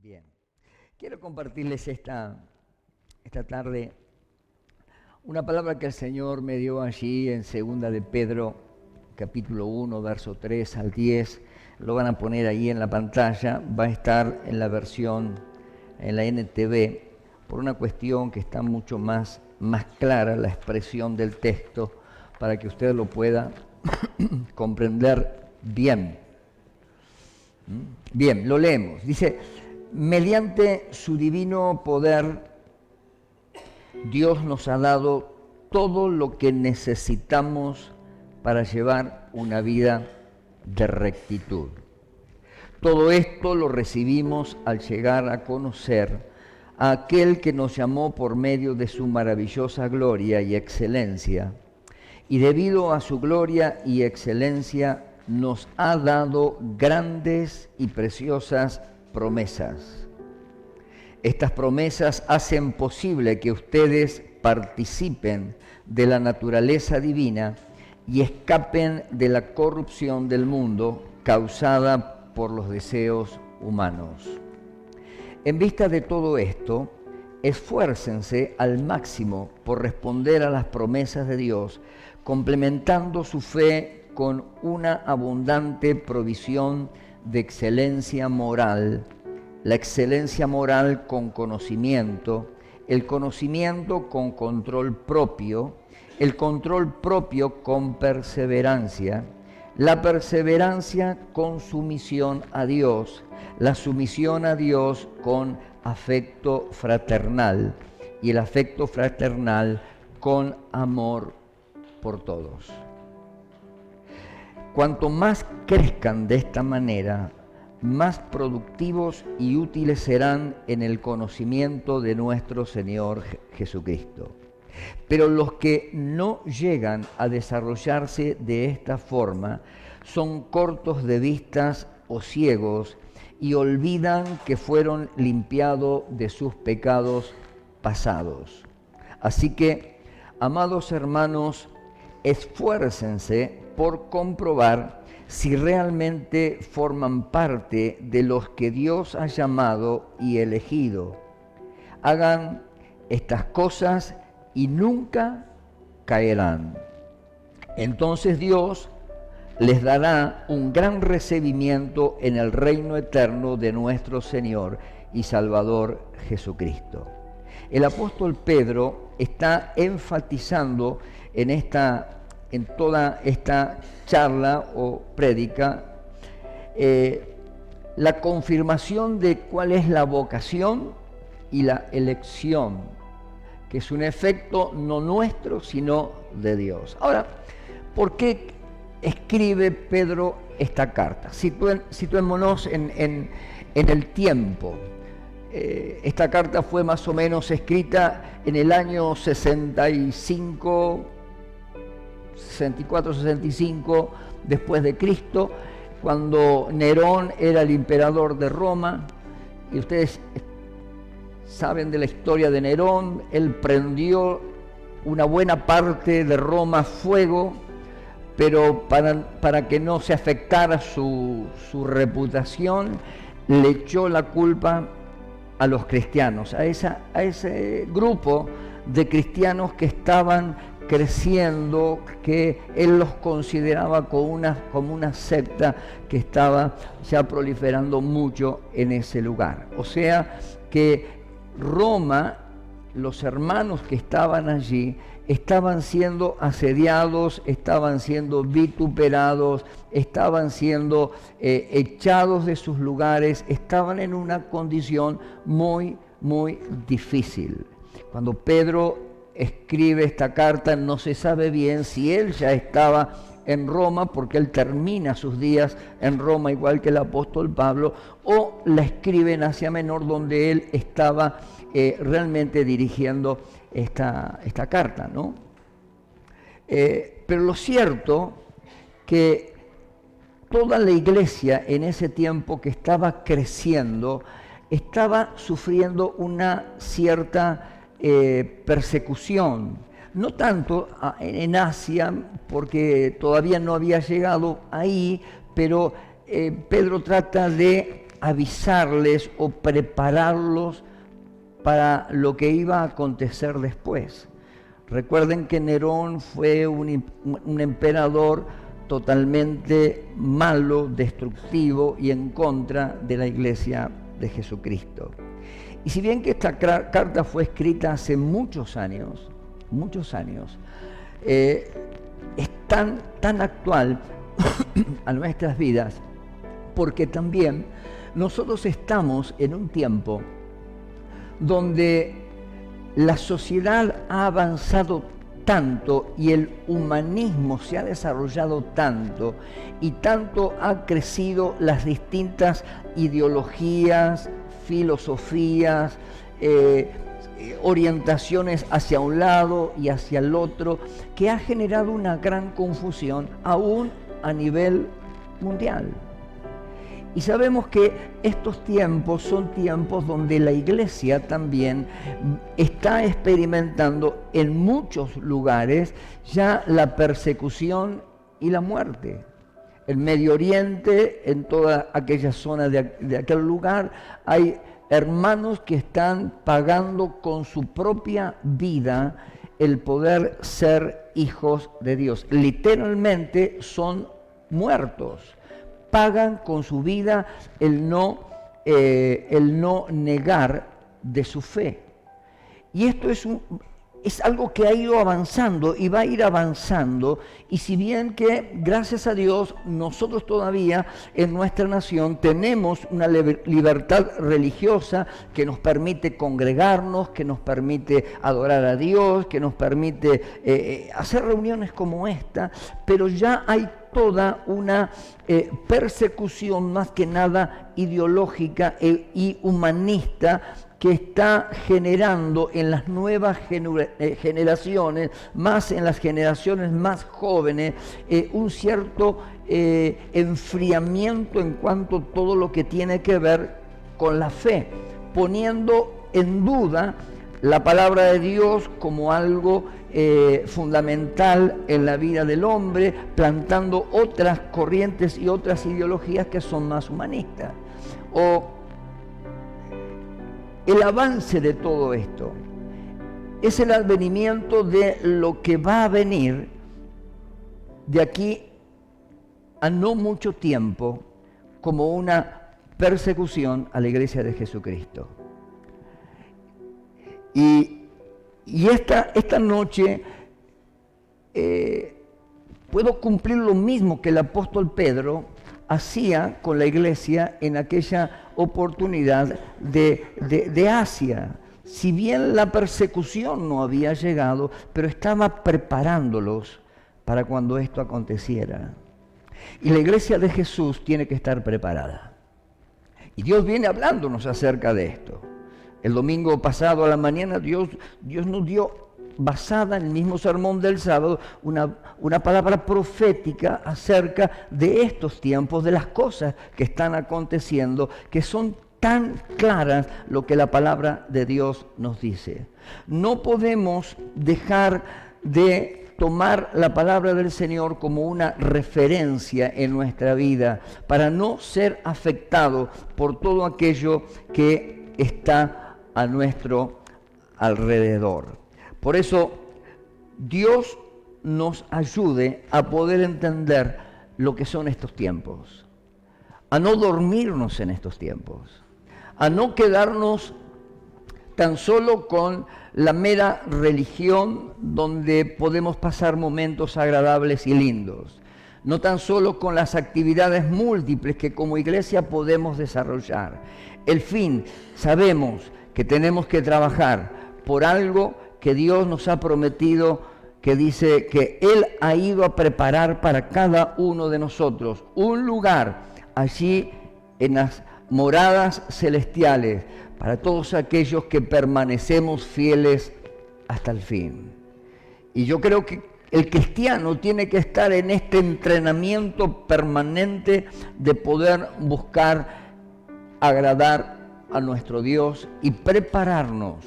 Bien, quiero compartirles esta tarde una palabra que el Señor me dio allí en 2 de Pedro, capítulo 1, verso 3 al 10. Lo van a poner ahí en la pantalla, va a estar en la versión, en la NTV, por una cuestión que está mucho más clara la expresión del texto, para que usted lo pueda comprender bien. Bien, lo leemos. Dice: mediante su divino poder, Dios nos ha dado todo lo que necesitamos para llevar una vida de rectitud. Todo esto lo recibimos al llegar a conocer a aquel que nos llamó por medio de su maravillosa gloria y excelencia, y debido a su gloria y excelencia nos ha dado grandes y preciosas promesas. Estas promesas hacen posible que ustedes participen de la naturaleza divina y escapen de la corrupción del mundo causada por los deseos humanos. En vista de todo esto, esfuércense al máximo por responder a las promesas de Dios, complementando su fe con una abundante provisión de excelencia moral, la excelencia moral con conocimiento, el conocimiento con control propio, el control propio con perseverancia, la perseverancia con sumisión a Dios, la sumisión a Dios con afecto fraternal y el afecto fraternal con amor por todos. Cuanto más crezcan de esta manera, más productivos y útiles serán en el conocimiento de nuestro Señor Jesucristo. Pero los que no llegan a desarrollarse de esta forma son cortos de vistas o ciegos y olvidan que fueron limpiados de sus pecados pasados. Así que, amados hermanos, esfuércense por comprobar si realmente forman parte de los que Dios ha llamado y elegido. Hagan estas cosas y nunca caerán. Entonces Dios les dará un gran recibimiento en el reino eterno de nuestro Señor y Salvador Jesucristo. El apóstol Pedro está enfatizando en toda esta charla o prédica, la confirmación de cuál es la vocación y la elección, que es un efecto no nuestro, sino de Dios. Ahora, ¿por qué escribe Pedro esta carta? Situémonos en el tiempo. Esta carta fue más o menos escrita en el año 64-65 después de Cristo, cuando Nerón era el emperador de Roma. Y ustedes saben de la historia de Nerón. Él prendió una buena parte de Roma a fuego, pero para que no se afectara su reputación, le echó la culpa a los cristianos, a ese grupo de cristianos que estaban creciendo, que él los consideraba como una secta que estaba ya proliferando mucho en ese lugar. O sea que Roma, los hermanos que estaban allí, estaban siendo asediados, estaban siendo vituperados, estaban siendo echados de sus lugares, estaban en una condición muy, muy difícil. Cuando Pedro escribe esta carta, no se sabe bien si él ya estaba en Roma, porque él termina sus días en Roma, igual que el apóstol Pablo, o la escribe en Asia Menor, donde él estaba realmente dirigiendo esta carta, ¿no? Pero lo cierto que toda la iglesia en ese tiempo que estaba creciendo, estaba sufriendo una cierta persecución. No tanto en Asia, porque todavía no había llegado ahí, pero Pedro trata de avisarles o prepararlos para lo que iba a acontecer después. Recuerden que Nerón fue un emperador totalmente malo, destructivo y en contra de la Iglesia de Jesucristo. Y si bien que esta carta fue escrita hace muchos años, es tan actual a nuestras vidas, porque también nosotros estamos en un tiempo donde la sociedad ha avanzado tanto y el humanismo se ha desarrollado tanto y tanto ha crecido las distintas ideologías, filosofías, orientaciones hacia un lado y hacia el otro, que ha generado una gran confusión aún a nivel mundial. Y sabemos que estos tiempos son tiempos donde la Iglesia también está experimentando en muchos lugares ya la persecución y la muerte. En Medio Oriente, en toda aquella zona de aquel lugar, hay hermanos que están pagando con su propia vida el poder ser hijos de Dios. Literalmente son muertos. Pagan con su vida el no negar de su fe. Y esto es algo que ha ido avanzando y va a ir avanzando, y si bien que, gracias a Dios, nosotros todavía en nuestra nación tenemos una libertad religiosa que nos permite congregarnos, que nos permite adorar a Dios, que nos permite hacer reuniones como esta, pero ya hay toda una persecución más que nada ideológica y humanista que está generando en las nuevas generaciones, más en las generaciones más jóvenes, un cierto enfriamiento en cuanto a todo lo que tiene que ver con la fe, poniendo en duda la palabra de Dios como algo fundamental en la vida del hombre, plantando otras corrientes y otras ideologías que son más humanistas. El avance de todo esto es el advenimiento de lo que va a venir de aquí a no mucho tiempo como una persecución a la Iglesia de Jesucristo. Y esta noche puedo cumplir lo mismo que el apóstol Pedro hacía con la iglesia en aquella oportunidad de Asia. Si bien la persecución no había llegado, pero estaba preparándolos para cuando esto aconteciera. Y la iglesia de Jesús tiene que estar preparada. Y Dios viene hablándonos acerca de esto. El domingo pasado a la mañana Dios nos dio, basada en el mismo sermón del sábado, una palabra profética acerca de estos tiempos, de las cosas que están aconteciendo, que son tan claras lo que la palabra de Dios nos dice. No podemos dejar de tomar la palabra del Señor como una referencia en nuestra vida para no ser afectado por todo aquello que está a nuestro alrededor. Por eso, Dios nos ayude a poder entender lo que son estos tiempos, a no dormirnos en estos tiempos, a no quedarnos tan solo con la mera religión donde podemos pasar momentos agradables y lindos, no tan solo con las actividades múltiples que como iglesia podemos desarrollar. El fin, sabemos que tenemos que trabajar por algo que Dios nos ha prometido, que dice que Él ha ido a preparar para cada uno de nosotros un lugar allí en las moradas celestiales, para todos aquellos que permanecemos fieles hasta el fin. Y yo creo que el cristiano tiene que estar en este entrenamiento permanente de poder buscar agradar a nuestro Dios y prepararnos.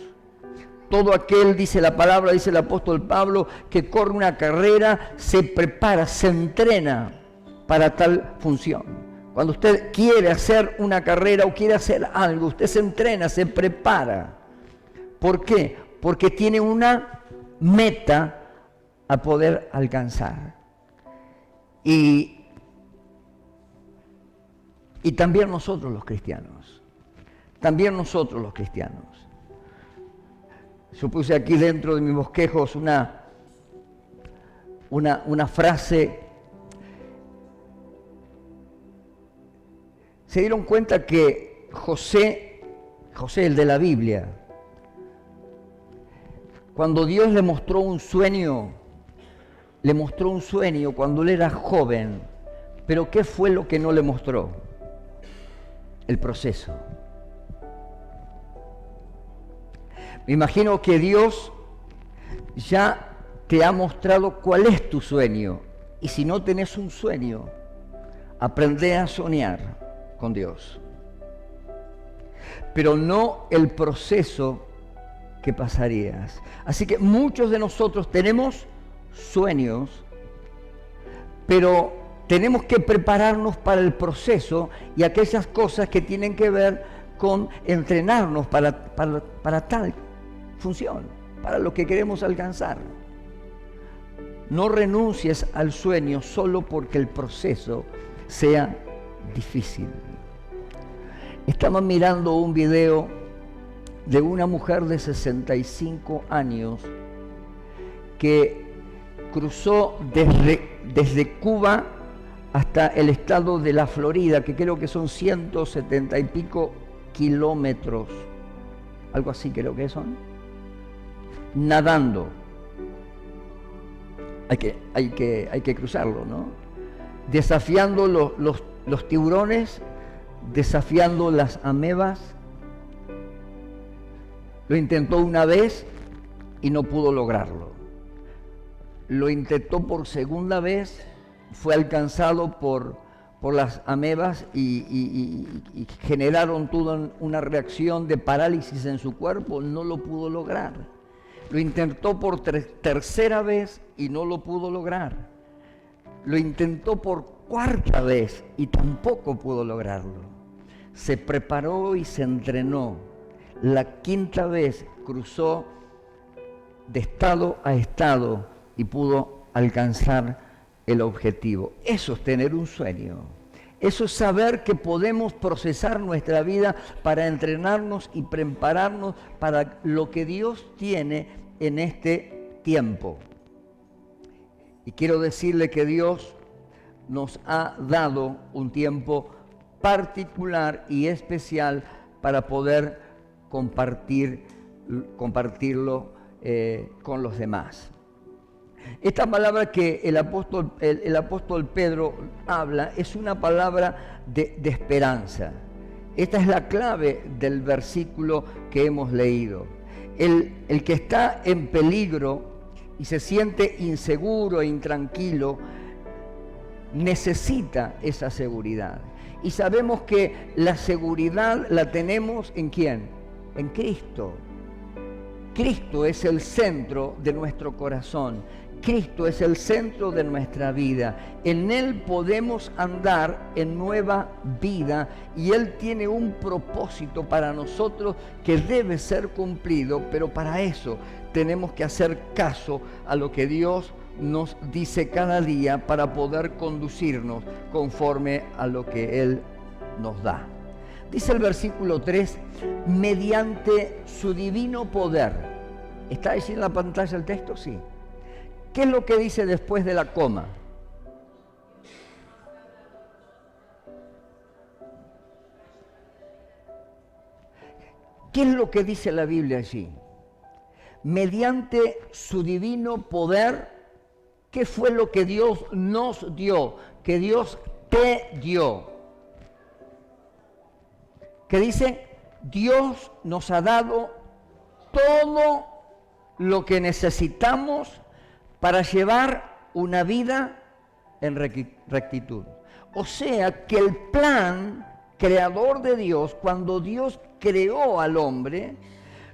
Todo aquel, dice la palabra, dice el apóstol Pablo, que corre una carrera, se prepara, se entrena para tal función. Cuando usted quiere hacer una carrera o quiere hacer algo, usted se entrena, se prepara. ¿Por qué? Porque tiene una meta a poder alcanzar. Y también nosotros los cristianos. También nosotros los cristianos. Yo puse aquí dentro de mis bosquejos una frase. Se dieron cuenta que José el de la Biblia, cuando Dios le mostró un sueño cuando él era joven, pero ¿qué fue lo que no le mostró? El proceso. Me imagino que Dios ya te ha mostrado cuál es tu sueño. Y si no tenés un sueño, aprende a soñar con Dios. Pero no el proceso que pasarías. Así que muchos de nosotros tenemos sueños, pero tenemos que prepararnos para el proceso y aquellas cosas que tienen que ver con entrenarnos para tal función, para lo que queremos alcanzar. No renuncies al sueño solo porque el proceso sea difícil. Estamos mirando un video de una mujer de 65 años que cruzó desde Cuba hasta el estado de la Florida, que creo que son 170 y pico kilómetros, algo así creo que son, nadando. Hay que cruzarlo, ¿no? Desafiando los tiburones, desafiando las amebas. Lo intentó una vez y no pudo lograrlo. Lo intentó por segunda vez, fue alcanzado por las amebas y generaron toda una reacción de parálisis en su cuerpo, no lo pudo lograr. Lo intentó por tercera vez y no lo pudo lograr. Lo intentó por cuarta vez y tampoco pudo lograrlo. Se preparó y se entrenó. La quinta vez cruzó de estado a estado y pudo alcanzar el objetivo. Eso es tener un sueño. Eso es saber que podemos procesar nuestra vida para entrenarnos y prepararnos para lo que Dios tiene en este tiempo. Y quiero decirle que Dios nos ha dado un tiempo particular y especial para poder compartirlo con los demás. Esta palabra que el apóstol Pedro habla es una palabra de esperanza. Esta es la clave del versículo que hemos leído. El que está en peligro y se siente inseguro e intranquilo necesita esa seguridad. Y sabemos que la seguridad la tenemos ¿en quién? En Cristo. Cristo es el centro de nuestro corazón. Cristo es el centro de nuestra vida. En Él podemos andar en nueva vida y Él tiene un propósito para nosotros que debe ser cumplido, pero para eso tenemos que hacer caso a lo que Dios nos dice cada día para poder conducirnos conforme a lo que Él nos da. Dice el versículo 3, mediante su divino poder. ¿Está ahí en la pantalla el texto? Sí. ¿Qué es lo que dice después de la coma? ¿Qué es lo que dice la Biblia allí? Mediante su divino poder, ¿qué fue lo que Dios nos dio? Que Dios te dio. ¿Qué dice? Dios nos ha dado todo lo que necesitamos para llevar una vida en rectitud. O sea que el plan creador de Dios, cuando Dios creó al hombre,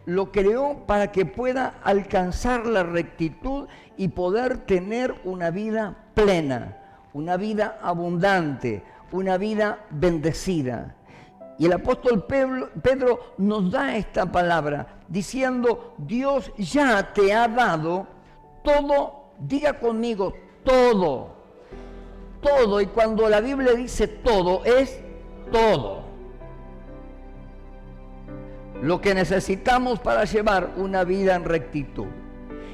lo creó para que pueda alcanzar la rectitud y poder tener una vida plena, una vida abundante, una vida bendecida. Y el apóstol Pedro nos da esta palabra diciendo, Dios ya te ha dado todo, diga conmigo, todo. Todo, y cuando la Biblia dice todo, es todo. Lo que necesitamos para llevar una vida en rectitud.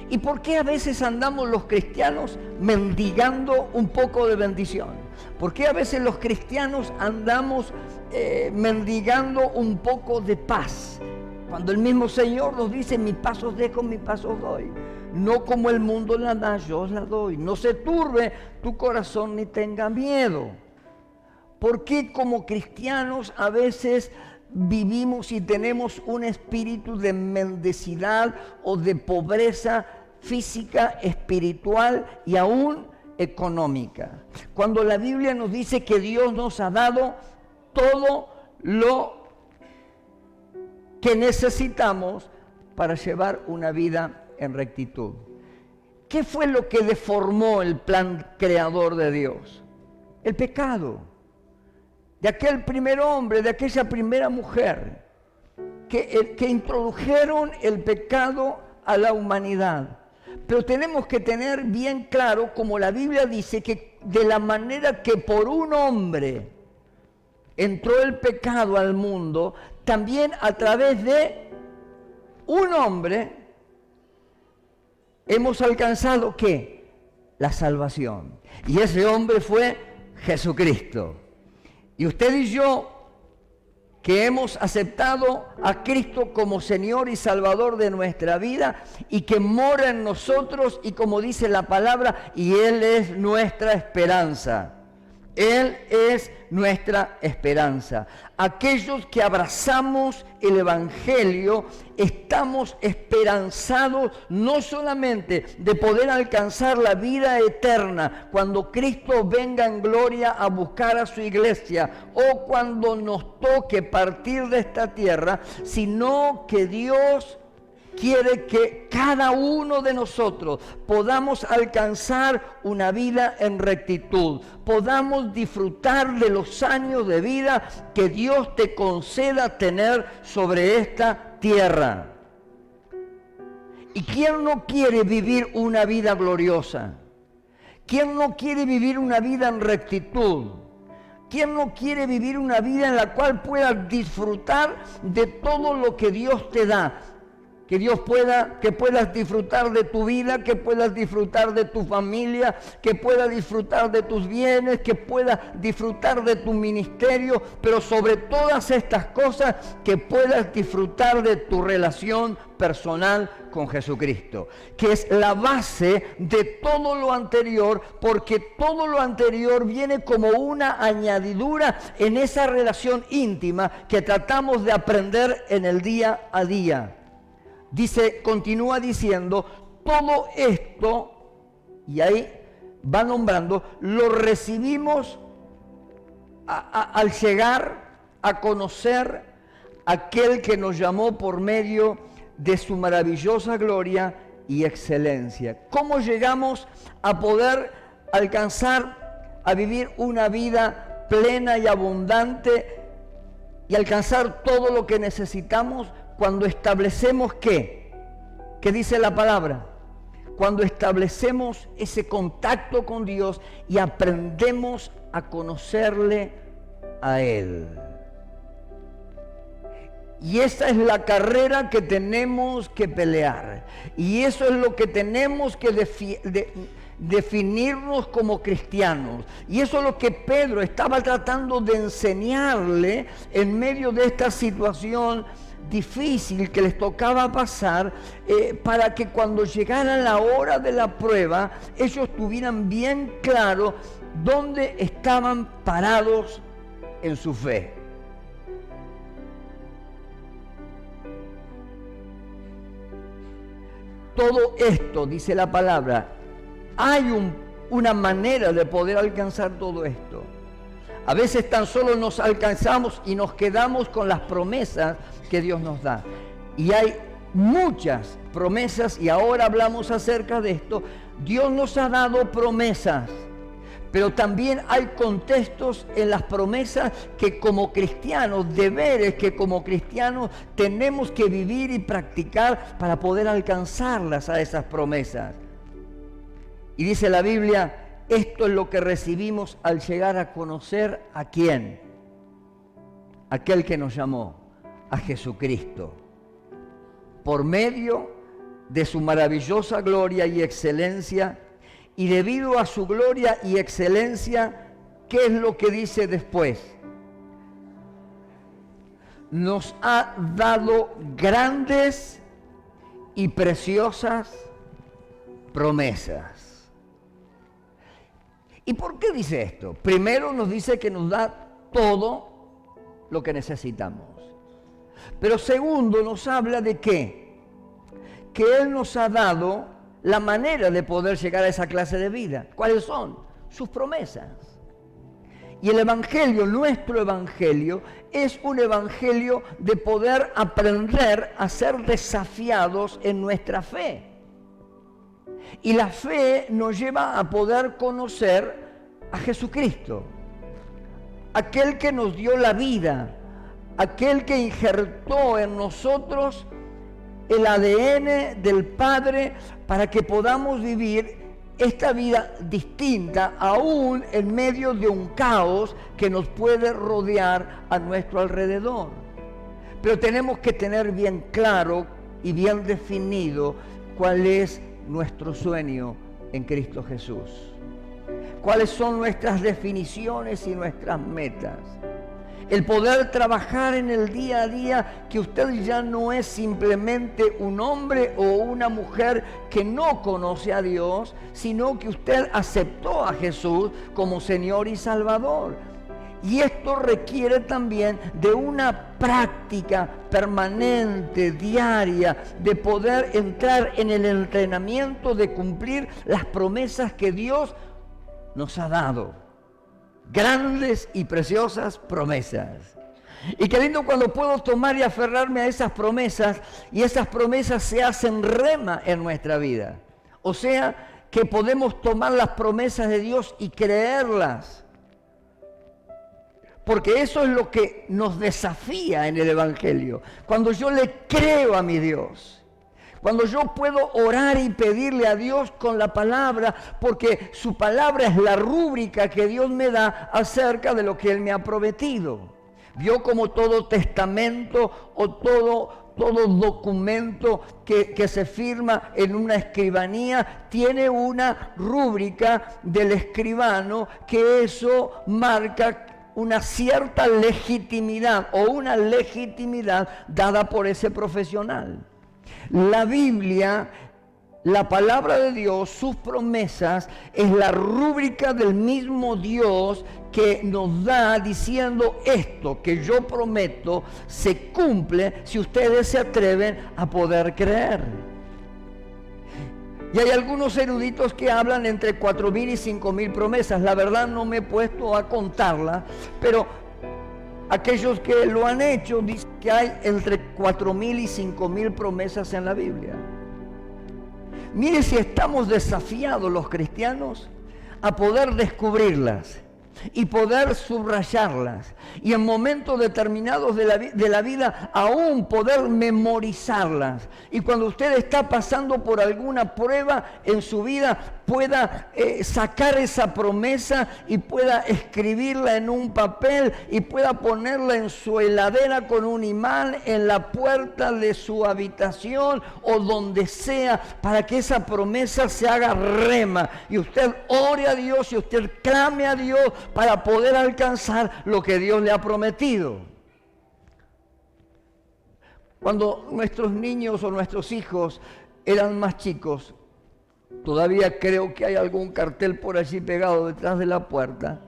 ¿Y por qué a veces andamos los cristianos mendigando un poco de bendición? ¿Por qué a veces los cristianos andamos mendigando un poco de paz? Cuando el mismo Señor nos dice, mi paz os dejo, mi paz os doy. No como el mundo la da, yo os la doy. No se turbe tu corazón ni tenga miedo. ¿Por qué como cristianos a veces vivimos y tenemos un espíritu de mendicidad o de pobreza física, espiritual y aún económica? Cuando la Biblia nos dice que Dios nos ha dado todo lo que necesitamos para llevar una vida en rectitud. ¿Qué fue lo que deformó el plan creador de Dios? El pecado. De aquel primer hombre, de aquella primera mujer, que introdujeron el pecado a la humanidad. Pero tenemos que tener bien claro, como la Biblia dice, que de la manera que por un hombre entró el pecado al mundo, también a través de un hombre hemos alcanzado ¿qué? La salvación. Y ese hombre fue Jesucristo. Y usted y yo, que hemos aceptado a Cristo como Señor y Salvador de nuestra vida y que mora en nosotros, y como dice la palabra, y Él es nuestra esperanza. Él es nuestra esperanza. Aquellos que abrazamos el Evangelio estamos esperanzados no solamente de poder alcanzar la vida eterna cuando Cristo venga en gloria a buscar a su iglesia o cuando nos toque partir de esta tierra, sino que Dios quiere que cada uno de nosotros podamos alcanzar una vida en rectitud, podamos disfrutar de los años de vida que Dios te conceda tener sobre esta tierra. ¿Y quién no quiere vivir una vida gloriosa? ¿Quién no quiere vivir una vida en rectitud? ¿Quién no quiere vivir una vida en la cual puedas disfrutar de todo lo que Dios te da? Que puedas disfrutar de tu vida, que puedas disfrutar de tu familia, que puedas disfrutar de tus bienes, que puedas disfrutar de tu ministerio, pero sobre todas estas cosas, que puedas disfrutar de tu relación personal con Jesucristo, que es la base de todo lo anterior, porque todo lo anterior viene como una añadidura en esa relación íntima que tratamos de aprender en el día a día. Dice, continúa diciendo, todo esto, y ahí va nombrando, lo recibimos al llegar a conocer aquel que nos llamó por medio de su maravillosa gloria y excelencia. ¿Cómo llegamos a poder alcanzar a vivir una vida plena y abundante y alcanzar todo lo que necesitamos? Cuando establecemos ¿qué? ¿Qué dice la palabra? Cuando establecemos ese contacto con Dios y aprendemos a conocerle a Él. Y esa es la carrera que tenemos que pelear. Y eso es lo que tenemos que definirnos como cristianos. Y eso es lo que Pedro estaba tratando de enseñarle en medio de esta situación difícil que les tocaba pasar, para que cuando llegara la hora de la prueba, ellos tuvieran bien claro dónde estaban parados en su fe. Todo esto, dice la palabra, hay una manera de poder alcanzar todo esto. A veces tan solo nos alcanzamos y nos quedamos con las promesas que Dios nos da. Y hay muchas promesas, y ahora hablamos acerca de esto. Dios nos ha dado promesas, Pero también hay contextos en las promesas que como cristianos, deberes que como cristianos tenemos que vivir y practicar para poder alcanzarlas a esas promesas. Y dice la Biblia, esto es lo que recibimos al llegar a conocer ¿a quién? Aquel que nos llamó, a Jesucristo. Por medio de su maravillosa gloria y excelencia, y debido a su gloria y excelencia, ¿qué es lo que dice después? Nos ha dado grandes y preciosas promesas. ¿Y por qué dice esto? Primero nos dice que nos da todo lo que necesitamos. Pero segundo nos habla de ¿qué? Que Él nos ha dado la manera de poder llegar a esa clase de vida. ¿Cuáles son? Sus promesas. Y el evangelio, nuestro evangelio, es un evangelio de poder aprender a ser desafiados en nuestra fe. Y la fe nos lleva a poder conocer a Jesucristo, aquel que nos dio la vida, aquel que injertó en nosotros el ADN del Padre para que podamos vivir esta vida distinta, aún en medio de un caos que nos puede rodear a nuestro alrededor. Pero tenemos que tener bien claro y bien definido cuál es nuestro sueño en Cristo Jesús. Cuáles son nuestras definiciones y nuestras metas. El poder trabajar en el día a día, que usted ya no es simplemente un hombre o una mujer que no conoce a Dios, sino que usted aceptó a Jesús como Señor y Salvador. Y esto requiere también de una práctica permanente, diaria, de poder entrar en el entrenamiento de cumplir las promesas que Dios nos ha dado. Grandes y preciosas promesas. Y qué lindo cuando puedo tomar y aferrarme a esas promesas, y esas promesas se hacen rema en nuestra vida. O sea, que podemos tomar las promesas de Dios y creerlas. Porque eso es lo que nos desafía en el Evangelio. Cuando yo le creo a mi Dios. Cuando yo puedo orar y pedirle a Dios con la palabra, porque su palabra es la rúbrica que Dios me da acerca de lo que Él me ha prometido. Vio como todo testamento o todo documento que se firma en una escribanía tiene una rúbrica del escribano, que eso marca una cierta legitimidad o una legitimidad dada por ese profesional. La Biblia, la palabra de Dios, sus promesas, es la rúbrica del mismo Dios que nos da diciendo esto que yo prometo se cumple si ustedes se atreven a poder creer. Y hay algunos eruditos que hablan entre 4.000 y 5.000 promesas. La verdad no me he puesto a contarlas, pero aquellos que lo han hecho dicen que hay entre 4.000 y 5.000 promesas en la Biblia. Mire si estamos desafiados los cristianos a poder descubrirlas y poder subrayarlas, y en momentos determinados de la vida aún poder memorizarlas, y cuando usted está pasando por alguna prueba en su vida pueda sacar esa promesa y pueda escribirla en un papel y pueda ponerla en su heladera con un imán en la puerta de su habitación o donde sea, para que esa promesa se haga rema y usted ore a Dios y usted clame a Dios para poder alcanzar lo que Dios le ha prometido. Cuando nuestros niños o nuestros hijos eran más chicos, todavía creo que hay algún cartel por allí pegado detrás de la puerta,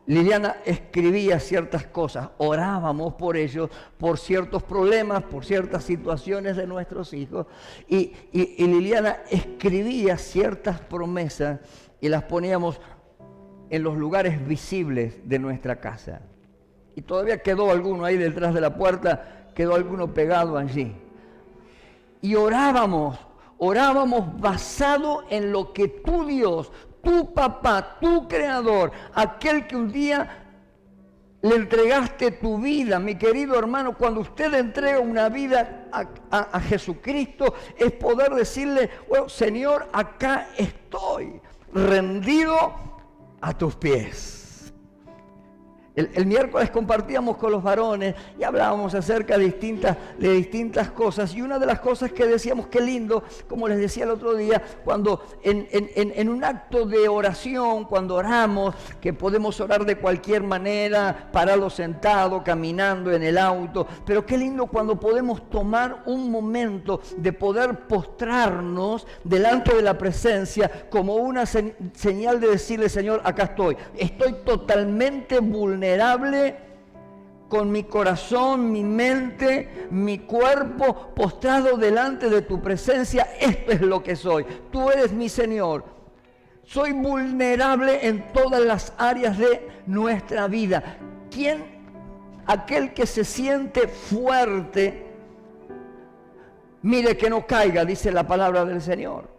Liliana escribía ciertas cosas, orábamos por ellos, por ciertos problemas, por ciertas situaciones de nuestros hijos, y Liliana escribía ciertas promesas y las poníamos en los lugares visibles de nuestra casa. Y todavía quedó alguno ahí detrás de la puerta, quedó alguno pegado allí. Y orábamos basado en lo que tú, Dios, tu papá, tu creador, aquel que un día le entregaste tu vida. Mi querido hermano, cuando usted le entrega una vida a Jesucristo, es poder decirle, bueno, Señor, acá estoy, rendido a tus pies. El miércoles compartíamos con los varones y hablábamos acerca de distintas cosas. Y una de las cosas que decíamos, qué lindo, como les decía el otro día, cuando en un acto de oración, cuando oramos, que podemos orar de cualquier manera, parado, sentado, caminando, en el auto, pero qué lindo cuando podemos tomar un momento de poder postrarnos delante de la presencia como una señal de decirle, Señor, acá estoy totalmente vulnerable, con mi corazón, mi mente, mi cuerpo postrado delante de tu presencia. Esto es lo que soy. Tú eres mi Señor. Soy vulnerable en todas las áreas de nuestra vida. ¿Quién? Aquel que se siente fuerte, mire que no caiga, dice la palabra del Señor.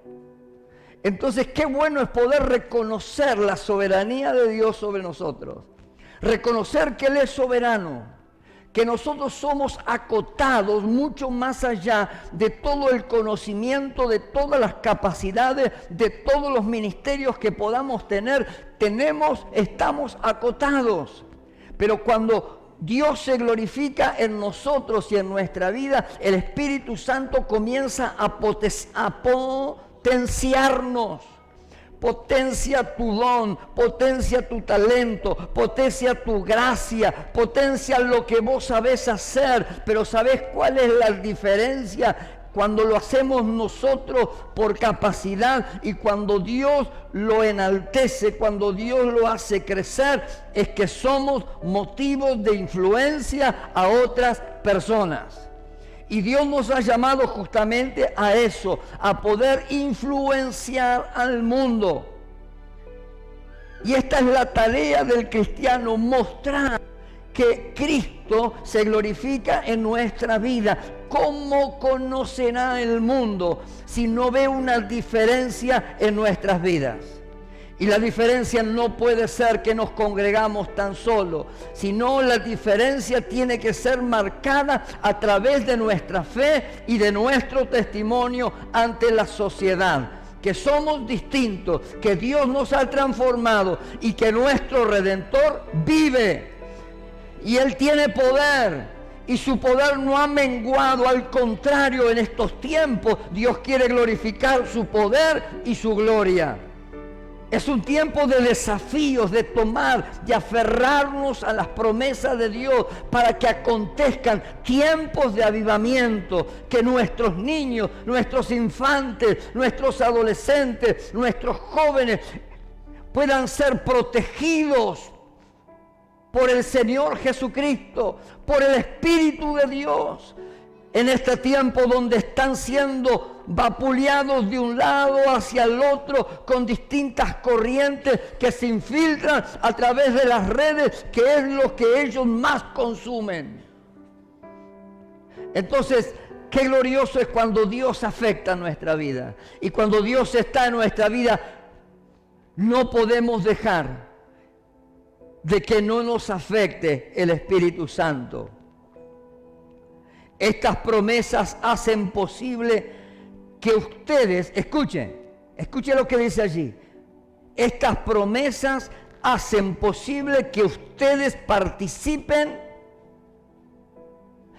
Entonces, qué bueno es poder reconocer la soberanía de Dios sobre nosotros. Reconocer que Él es soberano, que nosotros somos acotados mucho más allá de todo el conocimiento, de todas las capacidades, de todos los ministerios que podamos tener. Estamos acotados. Pero cuando Dios se glorifica en nosotros y en nuestra vida, el Espíritu Santo comienza a potenciarnos. Potencia tu don, potencia tu talento, potencia tu gracia, potencia lo que vos sabés hacer. Pero ¿sabés cuál es la diferencia? Cuando lo hacemos nosotros por capacidad y cuando Dios lo enaltece, cuando Dios lo hace crecer, es que somos motivos de influencia a otras personas. Y Dios nos ha llamado justamente a eso, a poder influenciar al mundo. Y esta es la tarea del cristiano, mostrar que Cristo se glorifica en nuestra vida. ¿Cómo conocerá el mundo si no ve una diferencia en nuestras vidas? Y la diferencia no puede ser que nos congregamos tan solo, sino la diferencia tiene que ser marcada a través de nuestra fe y de nuestro testimonio ante la sociedad. Que somos distintos, que Dios nos ha transformado y que nuestro Redentor vive. Y Él tiene poder. Y su poder no ha menguado, al contrario, en estos tiempos Dios quiere glorificar su poder y su gloria. Es un tiempo de desafíos, de tomar, de aferrarnos a las promesas de Dios para que acontezcan tiempos de avivamiento, que nuestros niños, nuestros infantes, nuestros adolescentes, nuestros jóvenes puedan ser protegidos por el Señor Jesucristo, por el Espíritu de Dios. En este tiempo donde están siendo vapuleados de un lado hacia el otro con distintas corrientes que se infiltran a través de las redes, que es lo que ellos más consumen. Entonces, qué glorioso es cuando Dios afecta nuestra vida. Y cuando Dios está en nuestra vida, no podemos dejar de que no nos afecte el Espíritu Santo. Estas promesas hacen posible que ustedes, escuchen lo que dice allí. Estas promesas hacen posible que ustedes participen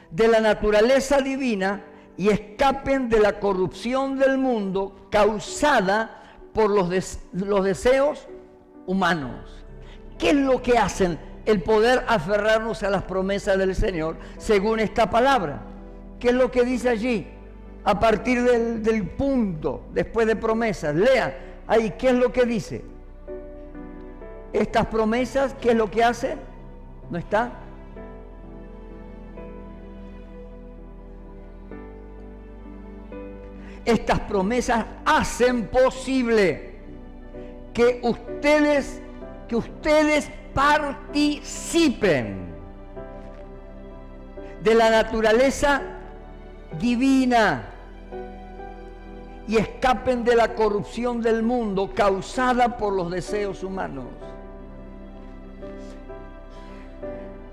de la naturaleza divina y escapen de la corrupción del mundo causada por los deseos humanos. ¿Qué es lo que hacen? El poder aferrarnos a las promesas del Señor según esta palabra. ¿Qué es lo que dice allí? A partir del punto, después de promesas. Lea ahí, ¿qué es lo que dice? Estas promesas, ¿qué es lo que hacen? ¿No está? Estas promesas hacen posible que ustedes participen de la naturaleza divina y escapen de la corrupción del mundo causada por los deseos humanos.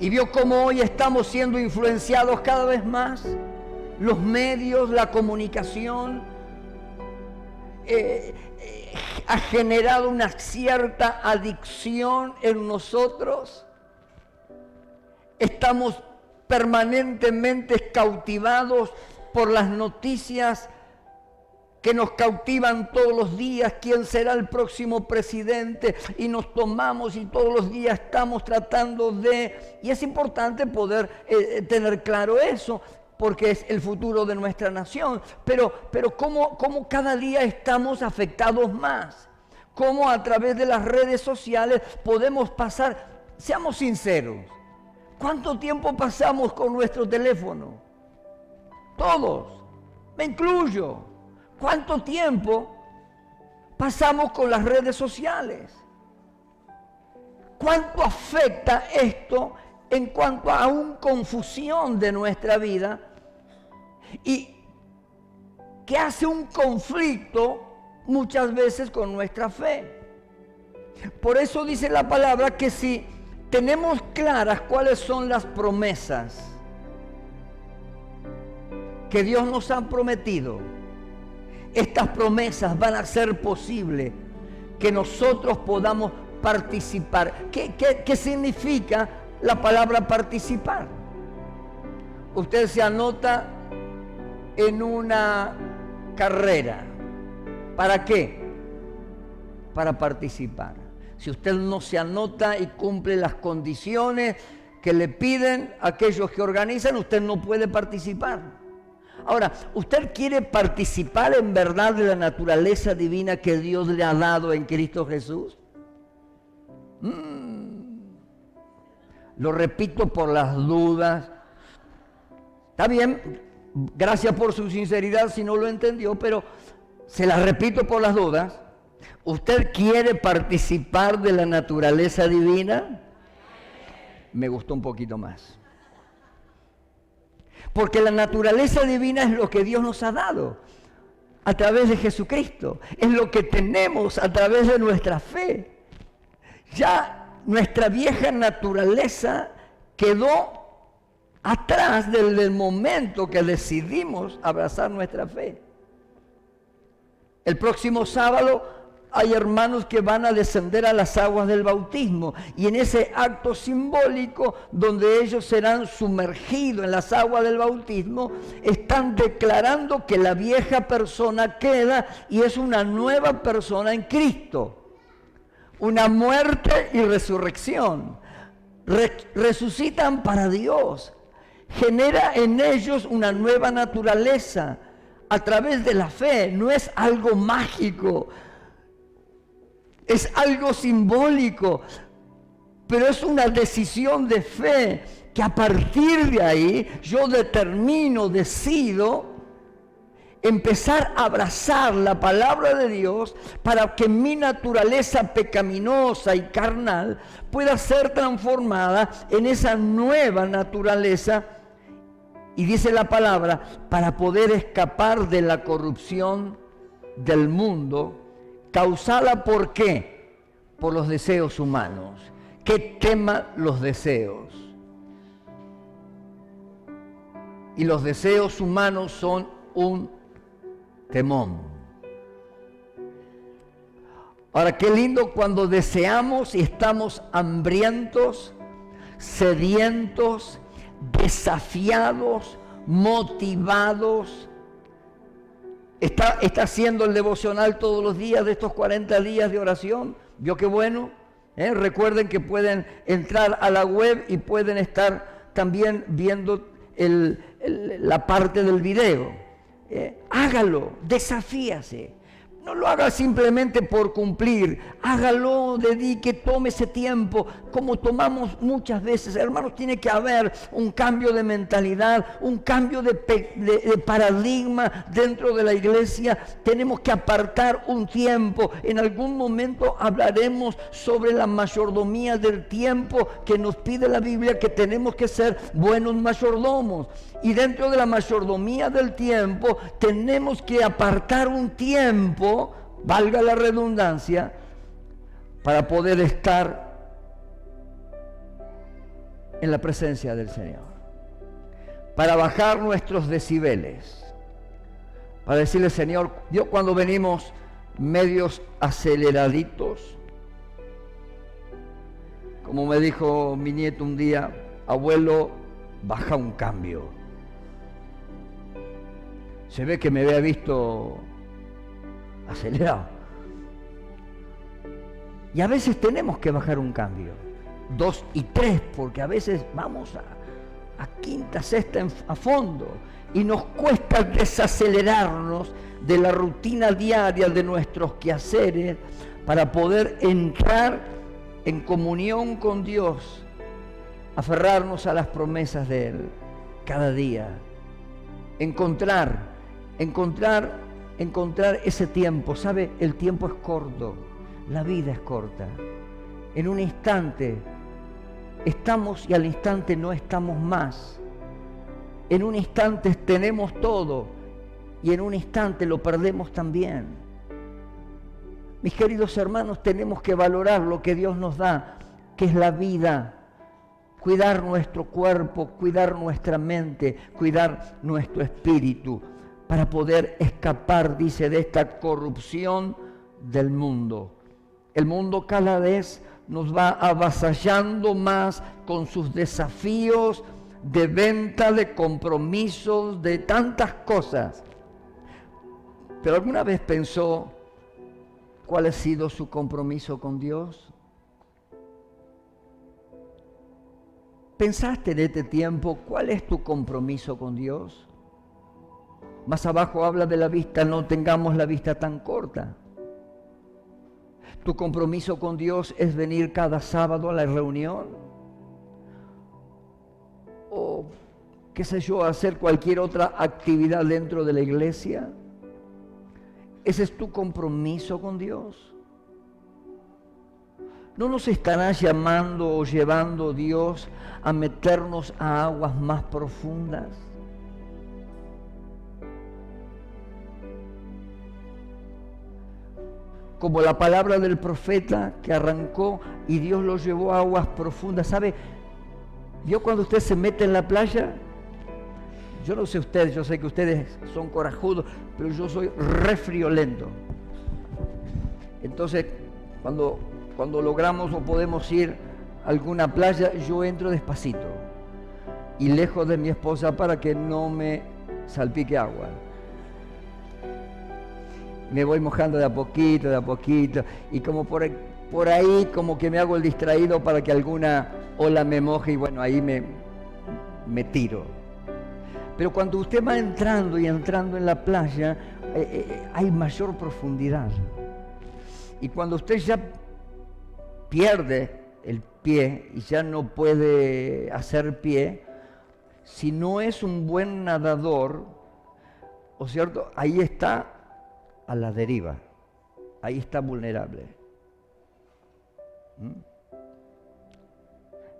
Y vio cómo hoy estamos siendo influenciados cada vez más. Los medios, la comunicación, ha generado una cierta adicción en nosotros. Estamos permanentemente cautivados por las noticias que nos cautivan todos los días. ¿Quién será el próximo presidente? Y nos tomamos y todos los días estamos tratando de... Y es importante poder tener claro eso, porque es el futuro de nuestra nación. Pero ¿cómo cada día estamos afectados más? ¿Cómo a través de las redes sociales podemos pasar? Seamos sinceros. ¿Cuánto tiempo pasamos con nuestro teléfono? Todos, me incluyo. ¿Cuánto tiempo pasamos con las redes sociales? ¿Cuánto afecta esto en cuanto a una confusión de nuestra vida? Y que hace un conflicto muchas veces con nuestra fe. Por eso dice la palabra que si tenemos claras cuáles son las promesas que Dios nos ha prometido, estas promesas van a hacer posible que nosotros podamos participar. ¿Qué significa la palabra participar? Usted se anota en una carrera. ¿Para qué? Para participar. Si usted no se anota y cumple las condiciones que le piden aquellos que organizan, usted no puede participar. Ahora, ¿usted quiere participar en verdad de la naturaleza divina que Dios le ha dado en Cristo Jesús? Lo repito por las dudas. Está bien, gracias por su sinceridad si no lo entendió, pero se la repito por las dudas. ¿Usted quiere participar de la naturaleza divina? Me gustó un poquito más. Porque la naturaleza divina es lo que Dios nos ha dado a través de Jesucristo. Es lo que tenemos a través de nuestra fe. Ya nuestra vieja naturaleza quedó atrás desde el momento que decidimos abrazar nuestra fe. El próximo sábado hay hermanos que van a descender a las aguas del bautismo, y en ese acto simbólico donde ellos serán sumergidos en las aguas del bautismo, están declarando que la vieja persona queda y es una nueva persona en Cristo. Una muerte y resurrección. Resucitan para Dios. Genera en ellos una nueva naturaleza a través de la fe. No es algo mágico. Es algo simbólico, pero es una decisión de fe que a partir de ahí yo decido empezar a abrazar la palabra de Dios para que mi naturaleza pecaminosa y carnal pueda ser transformada en esa nueva naturaleza. Y dice la palabra, para poder escapar de la corrupción del mundo, causada ¿por qué? Por los deseos humanos. ¿Qué tema los deseos? Y los deseos humanos son un temón. Ahora, qué lindo cuando deseamos y estamos hambrientos, sedientos, desafiados, motivados. Está haciendo el devocional todos los días de estos 40 días de oración. ¿Vio qué bueno? Recuerden que pueden entrar a la web y pueden estar también viendo la parte del video. Hágalo, desafíase. No lo haga simplemente por cumplir, hágalo, dedique, tome ese tiempo, como tomamos muchas veces. Hermanos, tiene que haber un cambio de mentalidad, un cambio de paradigma dentro de la iglesia. Tenemos que apartar un tiempo. En algún momento hablaremos sobre la mayordomía del tiempo que nos pide la Biblia, que tenemos que ser buenos mayordomos. Y dentro de la mayordomía del tiempo tenemos que apartar un tiempo, valga la redundancia, para poder estar en la presencia del Señor, para bajar nuestros decibeles, para decirle: Señor, yo cuando venimos medios aceleraditos, como me dijo mi nieto un día, abuelo, baja un cambio. Se ve que me había visto acelerado. Y a veces tenemos que bajar un cambio, 2 y 3, porque a veces vamos a quinta, sexta a fondo, y nos cuesta desacelerarnos de la rutina diaria de nuestros quehaceres para poder entrar en comunión con Dios, aferrarnos a las promesas de Él cada día, encontrar ese tiempo. ¿Sabe? El tiempo es corto, la vida es corta. En un instante estamos y al instante no estamos más. En un instante tenemos todo y en un instante lo perdemos también. Mis queridos hermanos, tenemos que valorar lo que Dios nos da, que es la vida. Cuidar nuestro cuerpo, cuidar nuestra mente, cuidar nuestro espíritu, para poder escapar, dice, de esta corrupción del mundo. El mundo cada vez nos va avasallando más con sus desafíos de venta, de compromisos, de tantas cosas. ¿Pero alguna vez pensó cuál ha sido su compromiso con Dios? ¿Pensaste en este tiempo cuál es tu compromiso con Dios? Más abajo habla de la vista, no tengamos la vista tan corta. ¿Tu compromiso con Dios es venir cada sábado a la reunión? ¿O, qué sé yo, hacer cualquier otra actividad dentro de la iglesia? ¿Ese es tu compromiso con Dios? ¿No nos estará llamando o llevando Dios a meternos a aguas más profundas? Como la palabra del profeta que arrancó y Dios lo llevó a aguas profundas. ¿Sabe? ¿Vio cuando usted se mete en la playa? Yo no sé ustedes, yo sé que ustedes son corajudos, pero yo soy re friolento. Entonces, cuando logramos o podemos ir a alguna playa, yo entro despacito y lejos de mi esposa para que no me salpique agua. Me voy mojando de a poquito, y como por ahí como que me hago el distraído para que alguna ola me moje y bueno, ahí me tiro. Pero cuando usted va entrando en la playa, hay mayor profundidad. Y cuando usted ya pierde el pie y ya no puede hacer pie, si no es un buen nadador, ¿o cierto? Ahí está a la deriva, ahí está vulnerable.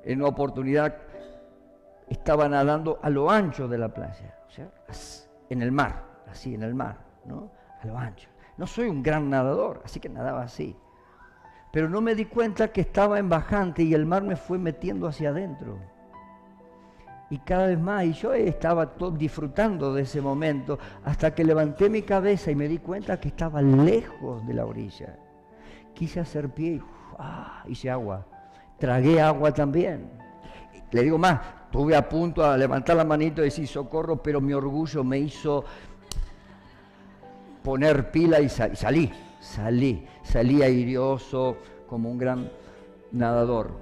En una oportunidad estaba nadando a lo ancho de la playa, o sea, en el mar, así en el mar, ¿no? A lo ancho. No soy un gran nadador, así que nadaba así. Pero no me di cuenta que estaba en bajante y el mar me fue metiendo hacia adentro. Y cada vez más, y yo estaba disfrutando de ese momento, hasta que levanté mi cabeza y me di cuenta que estaba lejos de la orilla. Quise hacer pie y hice agua. Tragué agua también. Le digo más, estuve a punto a levantar la manito y decir socorro, pero mi orgullo me hizo poner pila y salí airioso como un gran nadador,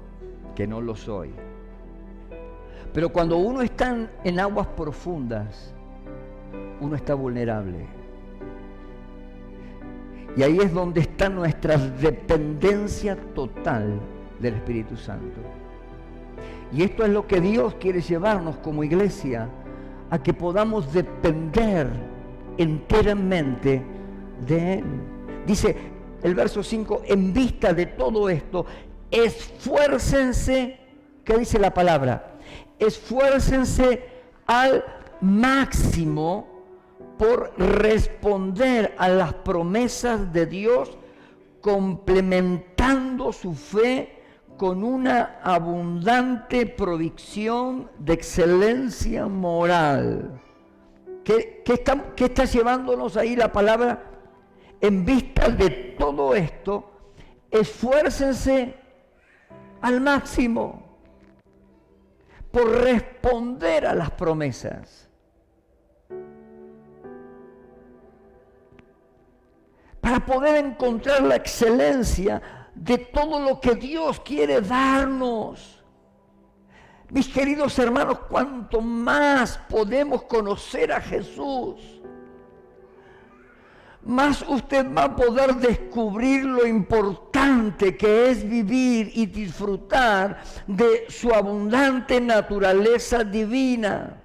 que no lo soy. Pero cuando uno está en aguas profundas, uno está vulnerable. Y ahí es donde está nuestra dependencia total del Espíritu Santo. Y esto es lo que Dios quiere llevarnos como iglesia, a que podamos depender enteramente de Él. Dice el verso 5, en vista de todo esto, esfuércense, ¿qué dice la palabra? Esfuércense al máximo por responder a las promesas de Dios, complementando su fe con una abundante provisión de excelencia moral. ¿Qué está llevándonos ahí la palabra? En vista de todo esto, esfuércense al máximo por responder a las promesas. Para poder encontrar la excelencia de todo lo que Dios quiere darnos. Mis queridos hermanos, cuanto más podemos conocer a Jesús, más usted va a poder descubrir lo importante que es vivir y disfrutar de su abundante naturaleza divina.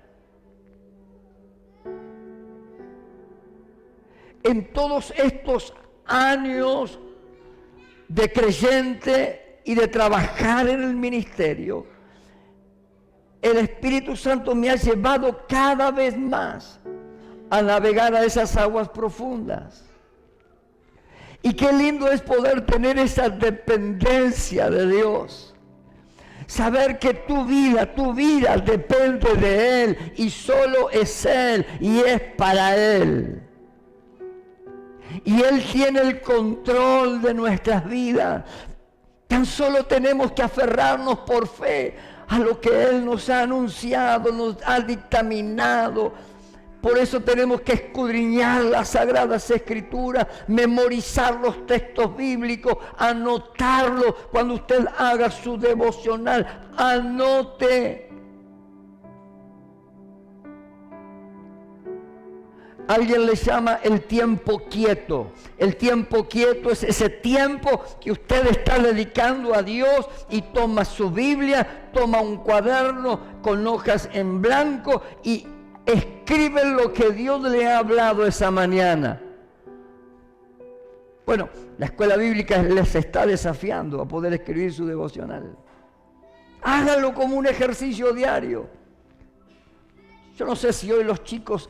En todos estos años de creyente y de trabajar en el ministerio, el Espíritu Santo me ha llevado cada vez más a navegar a esas aguas profundas. Y qué lindo es poder tener esa dependencia de Dios. Saber que tu vida depende de Él y solo es Él y es para Él. Y Él tiene el control de nuestras vidas. Tan solo tenemos que aferrarnos por fe a lo que Él nos ha anunciado, nos ha dictaminado. Por eso tenemos que escudriñar las Sagradas Escrituras, memorizar los textos bíblicos, anotarlos. Cuando usted haga su devocional, anote. Alguien le llama el tiempo quieto. El tiempo quieto es ese tiempo que usted está dedicando a Dios y toma su Biblia, toma un cuaderno con hojas en blanco y escribe lo que Dios le ha hablado esa mañana. Bueno, la escuela bíblica les está desafiando a poder escribir su devocional. Hágalo como un ejercicio diario. Yo no sé si hoy los chicos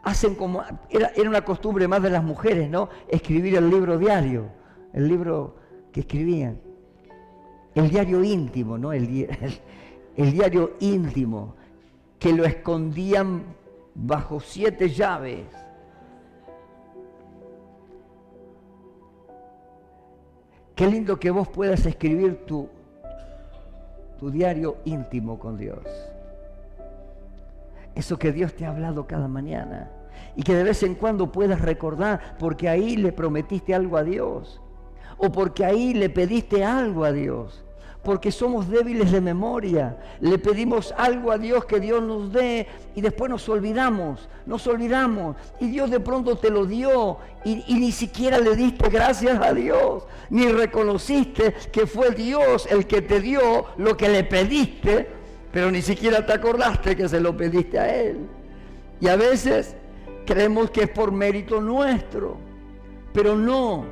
hacen como, era una costumbre más de las mujeres, ¿no? Escribir el libro diario, el libro que escribían. El diario íntimo, ¿no? El diario íntimo, que lo escondían bajo 7 llaves. Qué lindo que vos puedas escribir tu diario íntimo con Dios. Eso que Dios te ha hablado cada mañana y que de vez en cuando puedas recordar porque ahí le prometiste algo a Dios o porque ahí le pediste algo a Dios, porque somos débiles de memoria, le pedimos algo a Dios que Dios nos dé y después nos olvidamos y Dios de pronto te lo dio y ni siquiera le diste gracias a Dios, ni reconociste que fue Dios el que te dio lo que le pediste, pero ni siquiera te acordaste que se lo pediste a Él. Y a veces creemos que es por mérito nuestro, pero no.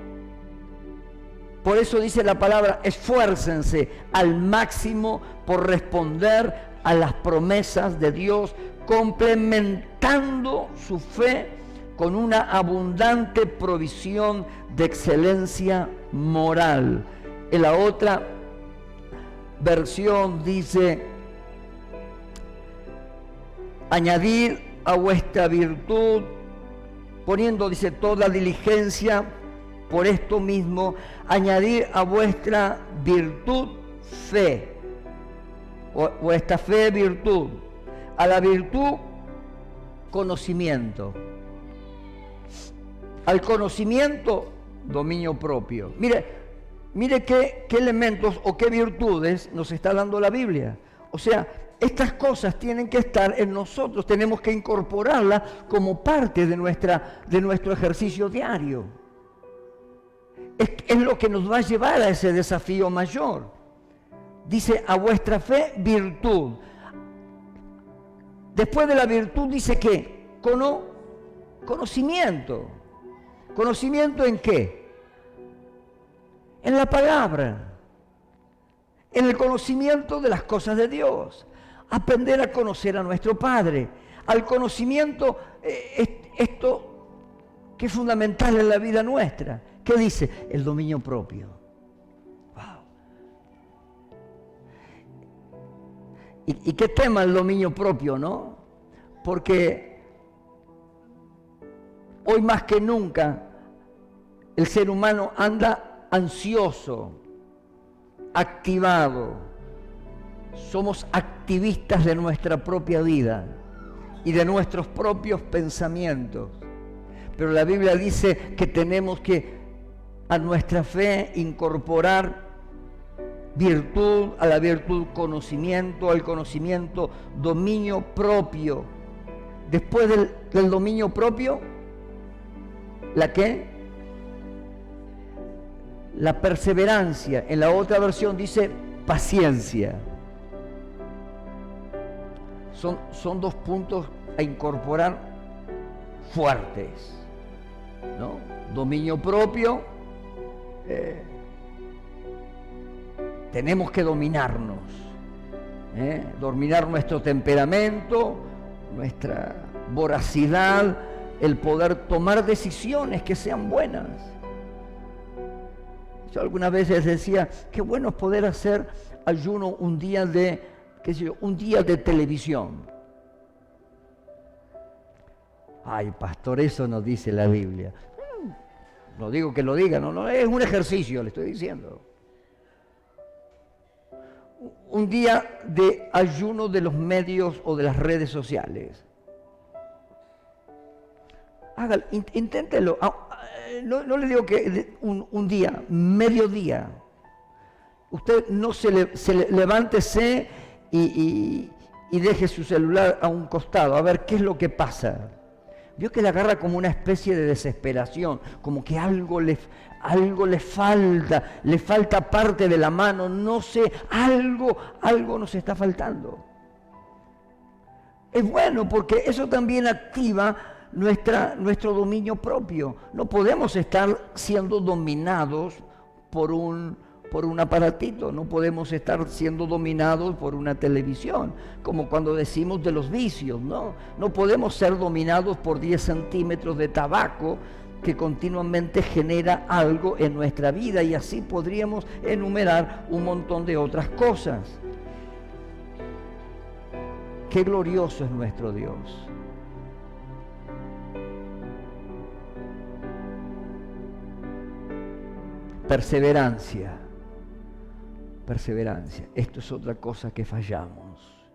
Por eso dice la palabra, esfuércense al máximo por responder a las promesas de Dios, complementando su fe con una abundante provisión de excelencia moral. En la otra versión dice, añadir a vuestra virtud, poniendo, dice, toda diligencia por esto mismo, añadir a vuestra virtud fe, o esta fe virtud, a la virtud conocimiento, al conocimiento dominio propio. Mire qué elementos o qué virtudes nos está dando la Biblia. O sea, estas cosas tienen que estar en nosotros, tenemos que incorporarlas como parte de nuestro ejercicio diario. es lo que nos va a llevar a ese desafío mayor. Dice, a vuestra fe, virtud. Después de la virtud dice que conocimiento. ¿Conocimiento en qué? En la palabra. En el conocimiento de las cosas de Dios. Aprender a conocer a nuestro Padre. Al conocimiento, esto que es fundamental en la vida nuestra. ¿Qué dice? El dominio propio. Wow. ¿Y qué tema el dominio propio, no? Porque hoy más que nunca el ser humano anda ansioso, activado. Somos activistas de nuestra propia vida y de nuestros propios pensamientos. Pero la Biblia dice que tenemos que a nuestra fe incorporar virtud, a la virtud conocimiento, al conocimiento dominio propio. Después del dominio propio, ¿la qué? La perseverancia. En la otra versión dice paciencia. Son dos puntos a incorporar fuertes, ¿no? Dominio propio, tenemos que dominarnos, dominar nuestro temperamento, nuestra voracidad, el poder tomar decisiones que sean buenas. Yo algunas veces decía, qué bueno es poder hacer ayuno un día de, qué sé yo, un día de televisión. Ay, pastor, eso nos dice la Biblia. No digo que lo diga, no, es un ejercicio, le estoy diciendo. Un día de ayuno de los medios o de las redes sociales. Hágalo, inténtelo. No le digo que un día, mediodía. Usted no levántese y deje su celular a un costado, a ver qué es lo que pasa. Vio que le agarra como una especie de desesperación, como que algo le falta parte de la mano, no sé, algo nos está faltando. Es bueno porque eso también activa nuestro dominio propio. No podemos estar siendo dominados por un aparatito, no podemos estar siendo dominados por una televisión, como cuando decimos de los vicios, ¿no? No podemos ser dominados por 10 centímetros de tabaco que continuamente genera algo en nuestra vida, y así podríamos enumerar un montón de otras cosas. Qué glorioso es nuestro Dios. Perseverancia. Esto es otra cosa que fallamos.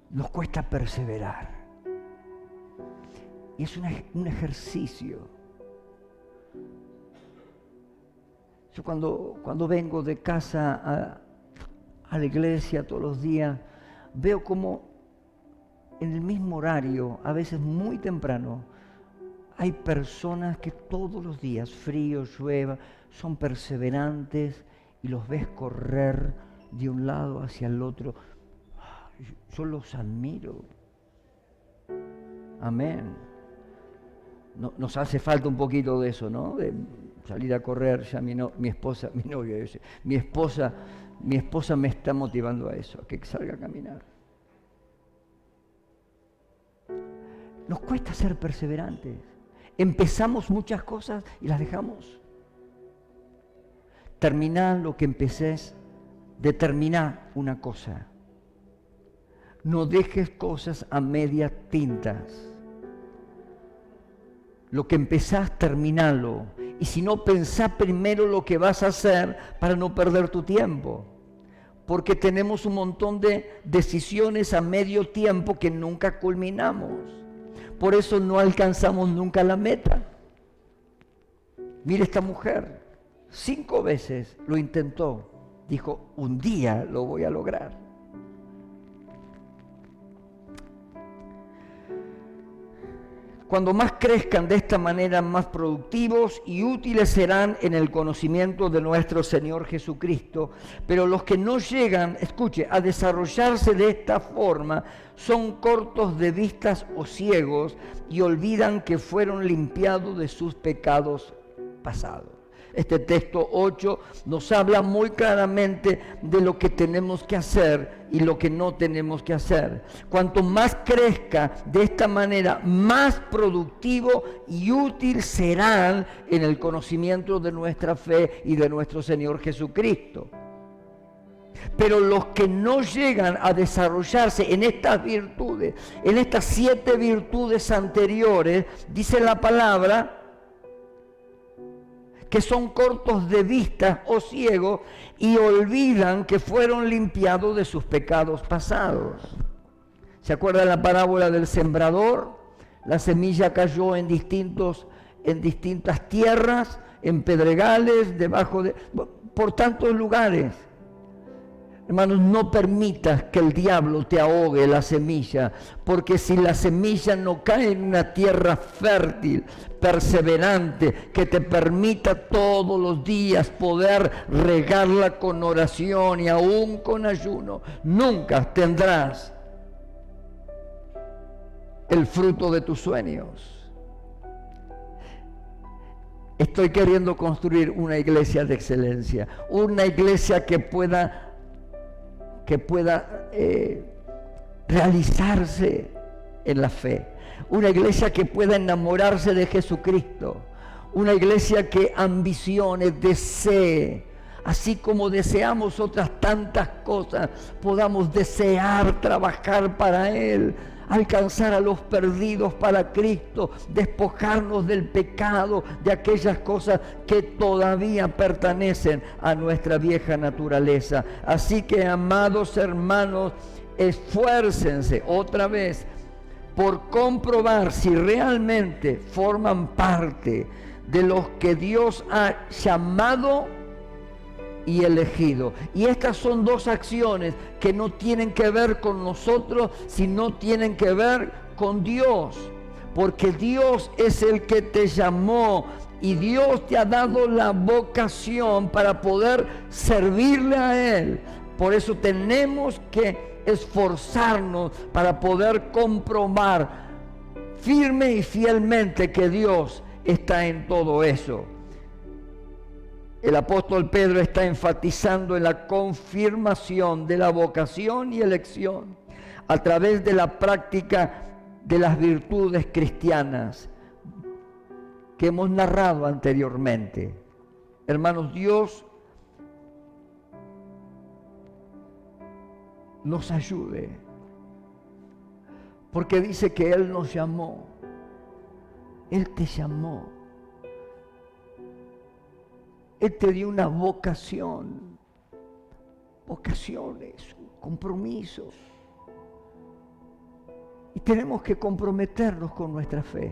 Nos cuesta perseverar. Y es un ejercicio. Yo cuando vengo de casa a la iglesia todos los días, veo como en el mismo horario, a veces muy temprano, hay personas que todos los días, frío, llueva, son perseverantes y los ves correr de un lado hacia el otro. Yo los admiro. Amén. Nos hace falta un poquito de eso, ¿no? De salir a correr. Ya mi novia dice, mi esposa me está motivando a eso, a que salga a caminar. Nos cuesta ser perseverantes. Empezamos muchas cosas y las dejamos. Terminá lo que empecés, determiná una cosa. No dejes cosas a medias tintas. Lo que empezás, terminalo. Y si no, pensá primero lo que vas a hacer para no perder tu tiempo. Porque tenemos un montón de decisiones a medio tiempo que nunca culminamos. Por eso no alcanzamos nunca la meta. Mire esta mujer, 5 veces lo intentó. Dijo, un día lo voy a lograr. Cuando más crezcan de esta manera, más productivos y útiles serán en el conocimiento de nuestro Señor Jesucristo. Pero los que no llegan, escuche, a desarrollarse de esta forma, son cortos de vistas o ciegos y olvidan que fueron limpiados de sus pecados pasados. Este texto 8 nos habla muy claramente de lo que tenemos que hacer y lo que no tenemos que hacer. Cuanto más crezca de esta manera, más productivo y útil serán en el conocimiento de nuestra fe y de nuestro Señor Jesucristo. Pero los que no llegan a desarrollarse en estas virtudes, en estas 7 virtudes anteriores, dice la palabra, que son cortos de vista o ciegos y olvidan que fueron limpiados de sus pecados pasados. ¿Se acuerdan la parábola del sembrador? La semilla cayó en distintas tierras, en pedregales, por tantos lugares. Hermanos, no permitas que el diablo te ahogue la semilla, porque si la semilla no cae en una tierra fértil, perseverante, que te permita todos los días poder regarla con oración y aún con ayuno, nunca tendrás el fruto de tus sueños. Estoy queriendo construir una iglesia de excelencia, una iglesia que pueda realizarse en la fe, una iglesia que pueda enamorarse de Jesucristo, una iglesia que ambicione, desee, así como deseamos otras tantas cosas, podamos desear trabajar para Él, alcanzar a los perdidos para Cristo, despojarnos del pecado, de aquellas cosas que todavía pertenecen a nuestra vieja naturaleza. Así que, amados hermanos, esfuércense otra vez por comprobar si realmente forman parte de los que Dios ha llamado y elegido. Y estas son 2 acciones que no tienen que ver con nosotros, sino tienen que ver con Dios. Porque Dios es el que te llamó y Dios te ha dado la vocación para poder servirle a Él. Por eso tenemos que esforzarnos para poder comprobar firme y fielmente que Dios está en todo eso. El apóstol Pedro está enfatizando en la confirmación de la vocación y elección a través de la práctica de las virtudes cristianas que hemos narrado anteriormente. Hermanos, Dios nos ayude, porque dice que Él nos llamó, Él te llamó. Él te dio una vocación, vocaciones, compromisos. Y tenemos que comprometernos con nuestra fe.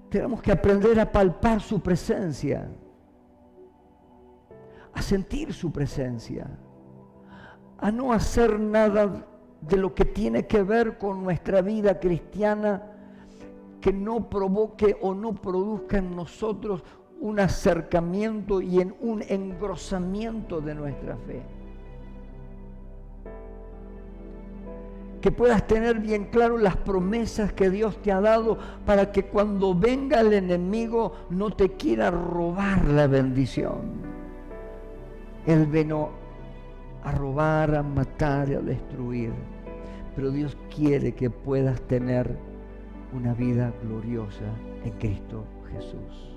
Tenemos que aprender a palpar su presencia, a sentir su presencia, a no hacer nada de lo que tiene que ver con nuestra vida cristiana que no provoque o no produzca en nosotros un acercamiento y en un engrosamiento de nuestra fe. Que puedas tener bien claro las promesas que Dios te ha dado para que cuando venga el enemigo no te quiera robar la bendición. Él vino a robar, a matar y a destruir. Pero Dios quiere que puedas tener una vida gloriosa en Cristo Jesús.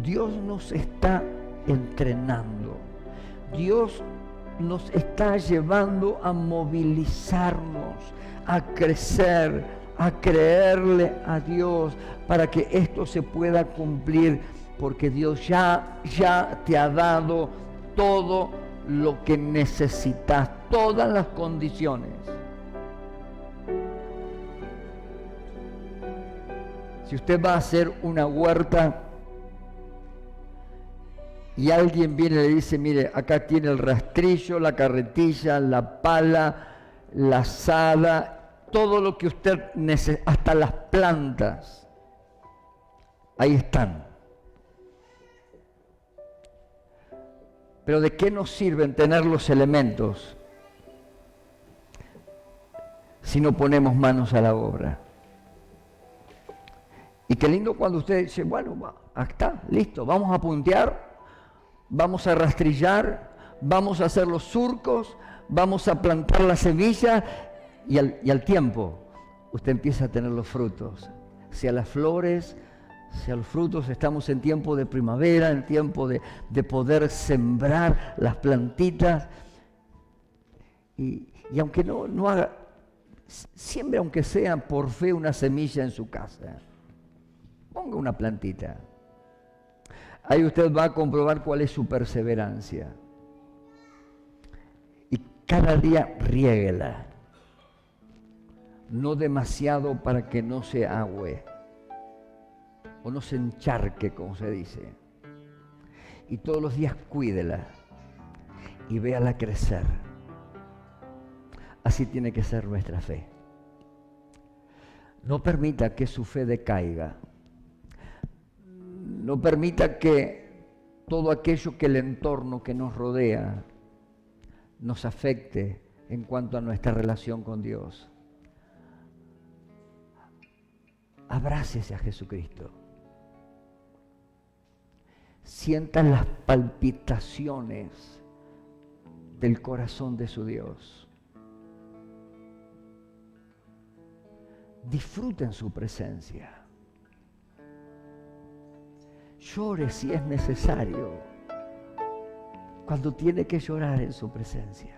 Dios nos está entrenando. Dios nos está llevando a movilizarnos, a crecer, a creerle a Dios para que esto se pueda cumplir, porque Dios ya te ha dado todo lo que necesitas, todas las condiciones. Si usted va a hacer una huerta y alguien viene y le dice, mire, acá tiene el rastrillo, la carretilla, la pala, la azada todo lo que usted necesita, hasta las plantas, ahí están. Pero ¿de qué nos sirven tener los elementos si no ponemos manos a la obra? Y qué lindo cuando usted dice, bueno, acá está, listo, vamos a puntear, vamos a rastrillar, vamos a hacer los surcos, vamos a plantar la semilla y al tiempo usted empieza a tener los frutos. Sea las flores, sea los frutos, estamos en tiempo de primavera, en tiempo de poder sembrar las plantitas. Y aunque no haga, siembre aunque sea por fe una semilla en su casa. Ponga una plantita. Ahí usted va a comprobar cuál es su perseverancia. Y cada día riéguela. No demasiado para que no se agüe o no se encharque, como se dice. Y todos los días cuídela y véala crecer. Así tiene que ser nuestra fe. No permita que su fe decaiga. No permita que todo aquello que el entorno que nos rodea nos afecte en cuanto a nuestra relación con Dios. Abrácese a Jesucristo. Sienta las palpitaciones del corazón de su Dios. Disfruten su presencia. Llore si es necesario, cuando tiene que llorar en su presencia.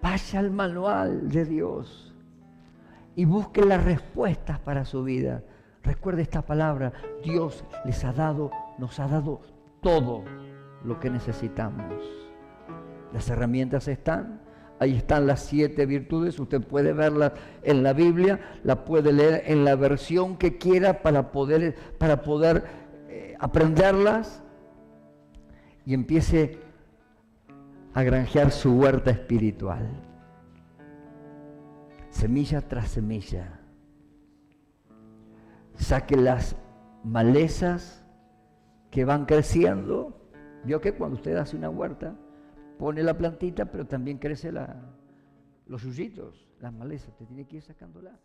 Vaya al manual de Dios y busque las respuestas para su vida. Recuerde esta palabra, Dios nos ha dado todo lo que necesitamos. Las herramientas están. Ahí están las 7 virtudes, usted puede verlas en la Biblia, la puede leer en la versión que quiera para poder aprenderlas y empiece a granjear su huerta espiritual. Semilla tras semilla. Saque las malezas que van creciendo. ¿Vio que cuando usted hace una huerta, pone la plantita, pero también crece los yuyitos, las malezas? Usted tiene que ir sacándolas.